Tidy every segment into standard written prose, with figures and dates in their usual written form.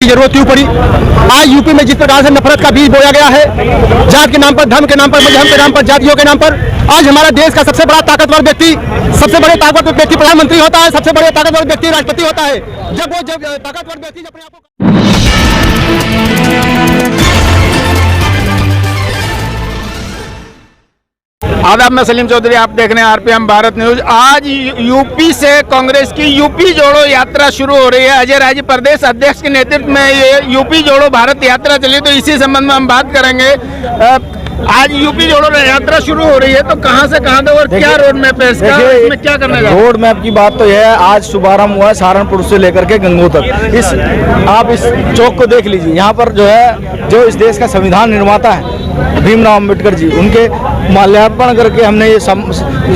जरूरत क्यों पड़ी। आज यूपी में जिस प्रकार से नफरत का बीज बोया गया है, जात के नाम पर, धर्म के नाम पर, मजहब के नाम पर, जातियों के नाम पर, आज हमारा देश का सबसे बड़ा ताकतवर व्यक्ति, सबसे बड़े ताकतवर व्यक्ति प्रधानमंत्री होता है, सबसे बड़े ताकतवर व्यक्ति राष्ट्रपति होता है। जब ताकतवर व्यक्ति अपने आप को आदाब, मैं सलीम चौधरी, आप देख रहे हैं आरपीएम भारत न्यूज। आज यूपी से कांग्रेस की यूपी जोड़ो यात्रा शुरू हो रही है। अजय राय जी प्रदेश अध्यक्ष के नेतृत्व में ये यूपी जोड़ो भारत यात्रा चली, तो इसी संबंध में हम बात करेंगे। आज यूपी जोड़ो यात्रा शुरू हो रही है, तो कहां से कहां तक और क्या रोड मैप है इसका, इसमें क्या करने का? रोड मैप की बात तो यह है, आज शुभारंभ हुआ है सहारनपुर से लेकर के गंगो तक। आप इस चौक को देख लीजिए, यहाँ पर जो है, जो इस देश का संविधान निर्माता है भीमराव अम्बेडकर जी, उनके माल्यार्पण करके हमने ये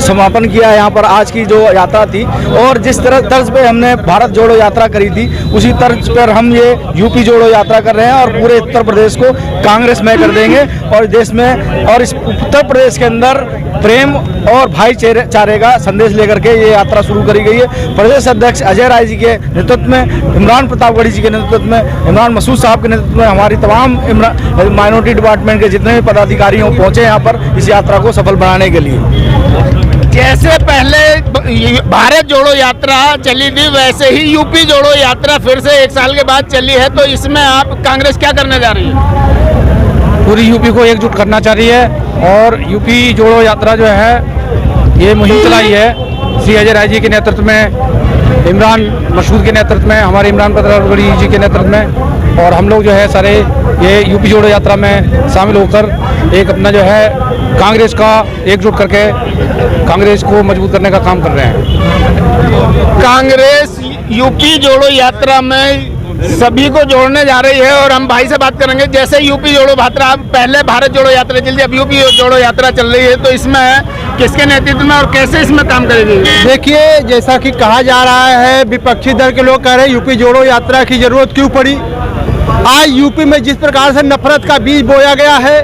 समापन किया है यहाँ पर आज की जो यात्रा थी। और जिस तर्ज पे हमने भारत जोड़ो यात्रा करी थी, उसी तर्ज पर हम ये यूपी जोड़ो यात्रा कर रहे हैं और पूरे उत्तर प्रदेश को कांग्रेसमय कर देंगे। और देश में और इस उत्तर प्रदेश के अंदर प्रेम और भाईचारे का संदेश लेकर के ये यात्रा शुरू करी गई है। प्रदेश अध्यक्ष अजय राय जी के नेतृत्व में, इमरान प्रतापगढ़ी जी के नेतृत्व में, इमरान मसूद साहब के नेतृत्व में, हमारी तमाम माइनॉरिटी डिपार्टमेंट के जितने भी पदाधिकारी पहुंचे यहाँ पर इस यात्रा को सफल बनाने के लिए। जैसे पहले भारत जोड़ो यात्रा चली थी, वैसे ही यूपी जोड़ो यात्रा फिर से 1 साल के बाद चली है, तो इसमें आप कांग्रेस क्या करने जा रही है? पूरी यूपी को एकजुट करना चाह रही है और यूपी जोड़ो यात्रा जो है ये मुहिम चलाई है श्री अजय राय जी के नेतृत्व में, इमरान मसूद के नेतृत्व में, हमारे इमरान प्रतापगढ़ी जी के नेतृत्व में, और हम लोग जो है सारे ये यूपी जोड़ो यात्रा में शामिल होकर एक अपना जो है कांग्रेस का एकजुट करके कांग्रेस को मजबूत करने का काम कर रहे हैं। कांग्रेस यूपी जोड़ो यात्रा में सभी को जोड़ने जा रही है और हम भाई से बात करेंगे। जैसे यूपी जोड़ो यात्रा, पहले भारत जोड़ो यात्रा चल रही है, अब यूपी जोड़ो यात्रा चल रही है, तो इसमें किसके नेतृत्व में और कैसे इसमें काम करेगी? देखिए, जैसा कि कहा जा रहा है, विपक्षी दल के लोग कह रहे हैं यूपी जोड़ो यात्रा की जरूरत क्यों पड़ी। आज यूपी में जिस प्रकार से नफरत का बीज बोया गया है,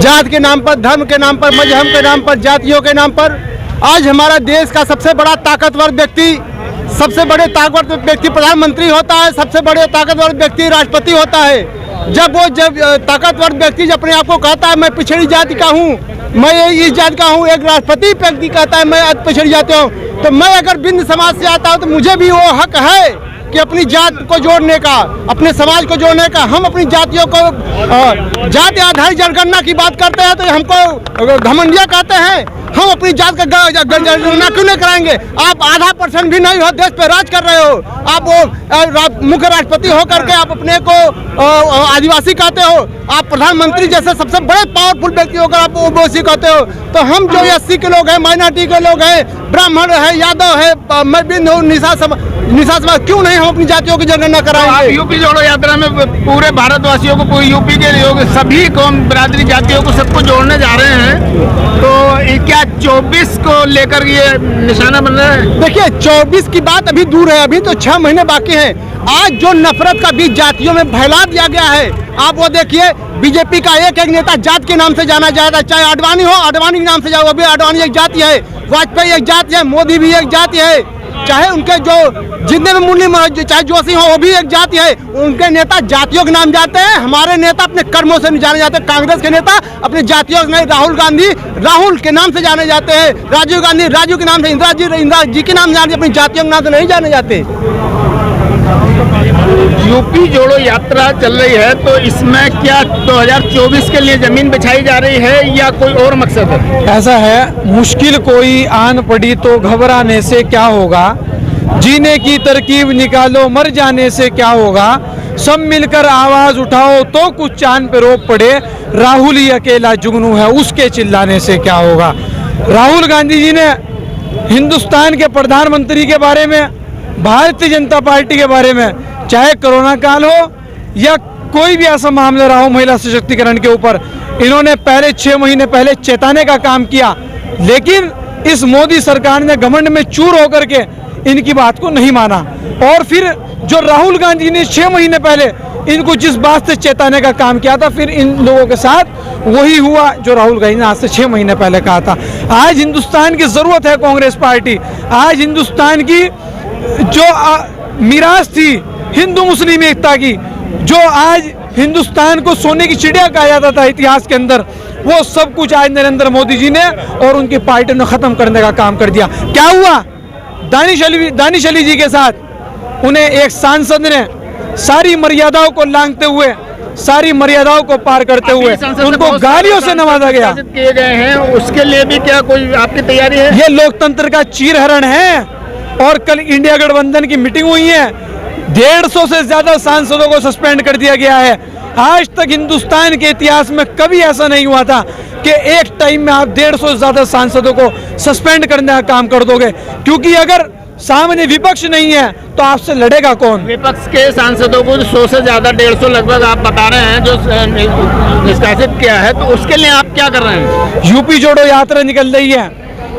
जात के नाम पर, धर्म के नाम पर, मजहब के नाम पर, जातियों के नाम पर, आज हमारा देश का सबसे बड़ा ताकतवर व्यक्ति, सबसे बड़े ताकतवर व्यक्ति प्रधानमंत्री होता है, सबसे बड़े ताकतवर व्यक्ति राष्ट्रपति होता है। जब ताकतवर व्यक्ति अपने आप को कहता है मैं पिछड़ी जाति का हूँ, मैं इस जाति का हूँ, एक राष्ट्रपति व्यक्ति कहता है मैं पिछड़ी जाति हूँ, तो मैं अगर बिंद समाज से आता हूँ तो मुझे भी वो हक है कि अपनी जात को जोड़ने का, अपने समाज को जोड़ने का। हम अपनी जातियों को जाति आधारित जनगणना की बात करते हैं तो हमको घमंडिया कहते हैं। हम अपनी जात का जनगणना क्यों नहीं कराएंगे? आप 0.5% भी नहीं हो, देश पे राज कर रहे हो। आप वो मुख्य राष्ट्रपति होकर के आप अपने को आदिवासी कहते हो, आप प्रधानमंत्री जैसे सबसे बड़े पावरफुल व्यक्ति होकर आप ओबीसी कहते हो। तो हम जो एससी के लोग हैं, माइनॉरिटी के लोग हैं, ब्राह्मण है, यादव है, मैं बिंद हूँ, निशा समाज, क्यों नहीं हम अपनी जातियों की जनगणना कराएंगे? यूपी जोड़ो यात्रा में पूरे भारतवासियों को, पूरी यूपी के लोग, सभी कौम बिरादरी जातियों को, सबको जोड़ने जा रहे हैं, तो क्या 24 को लेकर ये निशाना बन रहा है? देखिए, 24 की बात अभी दूर है, अभी तो 6 महीने बाकी हैं। आज जो नफरत का बीज जातियों में फैला दिया गया है, आप वो देखिए, बीजेपी का एक नेता जात के नाम से जाना जाता है, चाहे अडवाणी हो, अडवाणी के नाम से जाओ, अभी अडवाणी एक जाति है, वाजपेयी एक जाति है, मोदी भी एक जाति है, चाहे उनके जो जितने भी मुरली, चाहे जोशी हो, वो भी एक जाति है। उनके नेता जातियों के नाम जाते हैं, हमारे नेता अपने कर्मों से नहीं जाने जाते। कांग्रेस के नेता अपने जातियों के नहीं, राहुल गांधी राहुल के नाम से जाने जाते हैं, राजीव गांधी राजू के नाम से, इंदिरा जी के नाम जाने, अपनी जातियों के नाम से नहीं जाने जाते। यूपी जोड़ो यात्रा चल रही है, तो इसमें क्या 2024 के लिए जमीन बिछाई जा रही है या कोई और मकसद है? ऐसा है, मुश्किल कोई आन पड़ी तो घबराने से क्या होगा, जीने की तरकीब निकालो मर जाने से क्या होगा, सब मिलकर आवाज उठाओ तो कुछ चांद पे रोक पड़े, राहुल ही अकेला जुगनू है उसके चिल्लाने से क्या होगा। राहुल गांधी जी ने हिंदुस्तान के प्रधानमंत्री के बारे में, भारतीय जनता पार्टी के बारे में, चाहे कोरोना काल हो या कोई भी ऐसा मामला रहा हो महिला सशक्तिकरण के ऊपर, इन्होंने पहले 6 महीने पहले चेताने का काम किया, लेकिन इस मोदी सरकार ने घमंड में चूर होकर के इनकी बात को नहीं माना। और फिर जो राहुल गांधी ने 6 महीने पहले इनको जिस बात से चेताने का काम किया था, फिर इन लोगों के साथ वही हुआ जो राहुल गांधी ने आज से 6 महीने पहले कहा था। आज हिंदुस्तान की जरूरत है कांग्रेस पार्टी, आज हिंदुस्तान की जो मिराज थी हिंदू मुस्लिम एकता की, जो आज हिंदुस्तान को सोने की चिड़िया कहा जाता था इतिहास के अंदर, वो सब कुछ आज नरेंद्र मोदी जी ने और उनकी पार्टी ने खत्म करने का काम कर दिया। क्या हुआ दानिश अली जी के साथ? उन्हें एक सांसद ने सारी मर्यादाओं को लांघते हुए, सारी मर्यादाओं को पार करते हुए उनको गालियों से नवाजा गया। किए गए हैं, उसके लिए भी क्या कोई आपकी तैयारी है? ये लोकतंत्र का चीरहरण है। और कल इंडिया गठबंधन की मीटिंग हुई है, 150 से ज्यादा सांसदों को सस्पेंड कर दिया गया है। आज तक हिंदुस्तान के इतिहास में कभी ऐसा नहीं हुआ था कि एक टाइम में आप 150 से ज्यादा सांसदों को सस्पेंड करने का काम कर दोगे, क्योंकि अगर सामने विपक्ष नहीं है तो आपसे लड़ेगा कौन? विपक्ष के सांसदों को 100 से ज्यादा 150 लगभग आप बता रहे हैं जो निष्कासित किया है, तो उसके लिए आप क्या कर रहे हैं? यूपी जोड़ो यात्रा निकल रही है,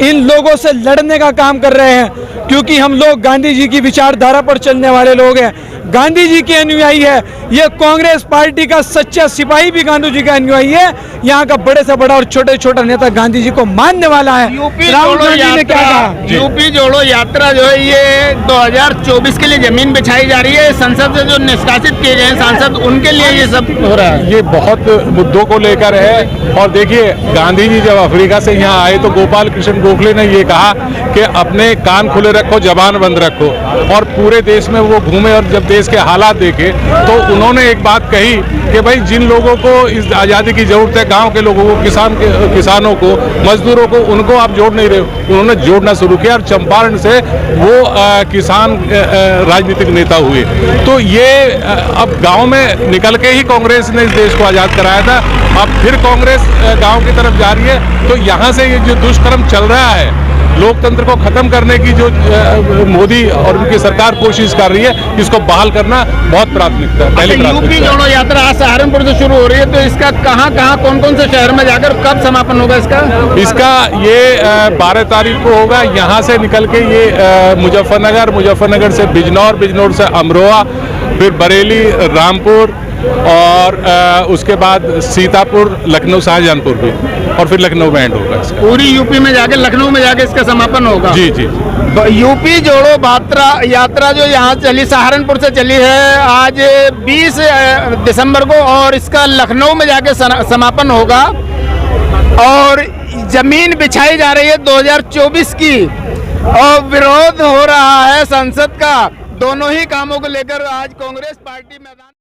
इन लोगों से लड़ने का काम कर रहे हैं, क्योंकि हम लोग गांधी जी की विचारधारा पर चलने वाले लोग हैं, गांधी जी के अनुयायी है। ये कांग्रेस पार्टी का सच्चा सिपाही भी गांधी जी का अनुयायी है। यहाँ का बड़े से बड़ा और छोटे छोटा नेता गांधी जी को मानने वाला है। यूपी राहुल जोड़ो गांधी ने क्या कहा? यूपी जोड़ो यात्रा जो है ये 2024 के लिए जमीन बिछाई जा रही है। संसद से जो निष्कासित किए गए हैं सांसद, उनके लिए ये सब हो रहा है। ये बहुत मुद्दों को लेकर है। और देखिए, गांधी जी जब अफ्रीका से यहाँ आए तो गोपाल कृष्ण गोखले ने ये कहा कि अपने कान खुले रखो, जबान बंद रखो, और पूरे देश में वो घूमे और जब देश के हालात देखे तो उन्होंने एक बात कही कि भाई जिन लोगों को इस आज़ादी की जरूरत है, गांव के लोगों को, किसानों को, मजदूरों को, उनको आप जोड़ नहीं रहे। उन्होंने जोड़ना शुरू किया और चंपारण से वो किसान राजनीतिक नेता हुए। तो ये अब गांव में निकल के ही कांग्रेस ने इस देश को आज़ाद कराया था। अब फिर कांग्रेस गांव की तरफ जा रही है। तो यहाँ से ये जो दुष्कर्म चल रहा है, लोकतंत्र को खत्म करने की जो मोदी और उनकी सरकार कोशिश कर रही है, इसको बहाल करना बहुत प्राथमिकता है। पहली प्राथमिकता यूपी जोड़ो यात्रा आज सहारनपुर से शुरू हो रही है, तो इसका कहाँ कौन कौन से शहर में जाकर कब समापन होगा इसका? ये 12 तारीख को होगा। यहाँ से निकल के ये मुजफ्फरनगर से बिजनौर, बिजनौर से अमरोहा, फिर बरेली, रामपुर, और उसके बाद सीतापुर, लखनऊ, शाहजहांपुर भी, और फिर लखनऊ में एंड होगा। पूरी यूपी में जाके, लखनऊ में जाके इसका समापन होगा। जी जी। यूपी जोड़ो यात्रा जो यहाँ चली, सहारनपुर से चली है, आज 20 दिसंबर को, और इसका लखनऊ में जाके समापन होगा। और जमीन बिछाई जा रही है 2024 की, और विरोध हो रहा है संसद का। दोनों ही कामों को लेकर आज कांग्रेस पार्टी मैदान